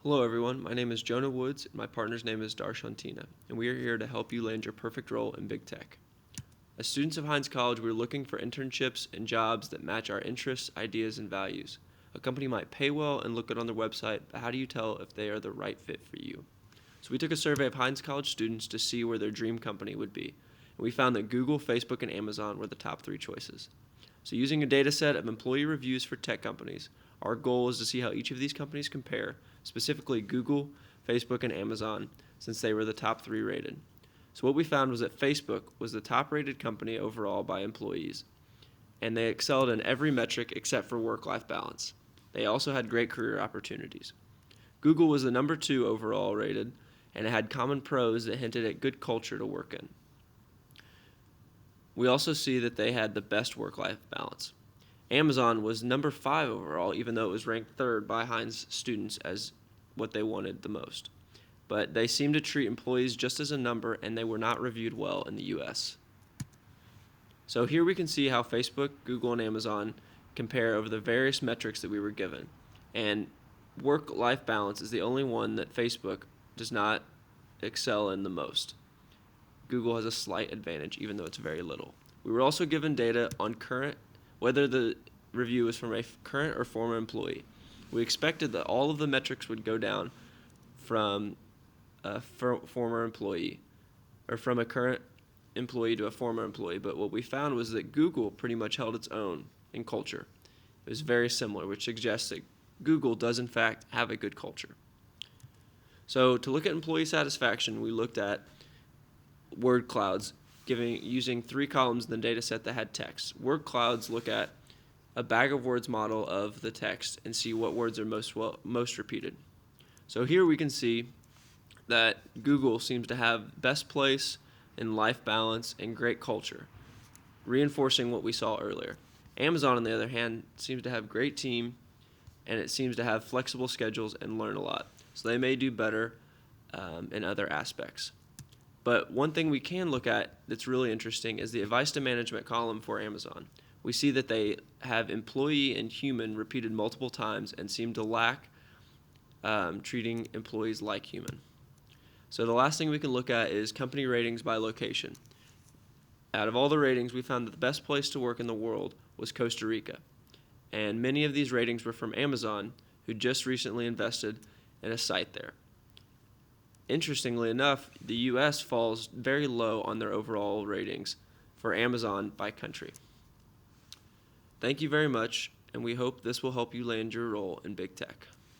Hello, everyone. My name is Jonah Woods, and my partner's name is Darshantina, and we are here to help you land your perfect role in big tech. As students of Hines College, we're looking for internships and jobs that match our interests, ideas, and values. A company might pay well and look good on their website, but how do you tell if they are the right fit for you? So we took a survey of Hines College students to see where their dream company would be, and we found that Google, Facebook, and Amazon were the top 3 choices. So using a data set of employee reviews for tech companies, our goal is to see how each of these companies compare, specifically Google, Facebook, and Amazon, since they were the top 3 rated. So what we found was that Facebook was the top rated company overall by employees, and they excelled in every metric except for work-life balance. They also had great career opportunities. Google was the number 2 overall rated, and it had common pros that hinted at good culture to work in. We also see that they had the best work-life balance. Amazon was number 5 overall, even though it was ranked 3rd by Hines students as what they wanted the most. But they seemed to treat employees just as a number, and they were not reviewed well in the US. So here we can see how Facebook, Google, and Amazon compare over the various metrics that we were given. And work-life balance is the only one that Facebook does not excel in the most. Google has a slight advantage, even though it's very little. We were also given data on whether the review is from a current or former employee. We expected that all of the metrics would go down from a former employee, or from a current employee to a former employee, but what we found was that Google pretty much held its own in culture. It was very similar, which suggests that Google does in fact have a good culture. So to look at employee satisfaction, we looked at word clouds, using 3 columns in the data set that had text. Word clouds look at a bag of words model of the text and see what words are most repeated. So here we can see that Google seems to have best place in life balance and great culture, reinforcing what we saw earlier. Amazon, on the other hand, seems to have great team, and it seems to have flexible schedules and learn a lot. So they may do better in other aspects. But one thing we can look at that's really interesting is the advice to management column for Amazon. We see that they have employee and human repeated multiple times and seem to lack treating employees like human. So the last thing we can look at is company ratings by location. Out of all the ratings, we found that the best place to work in the world was Costa Rica. And many of these ratings were from Amazon, who just recently invested in a site there. Interestingly enough, the US falls very low on their overall ratings for Amazon by country. Thank you very much, and we hope this will help you land your role in big tech.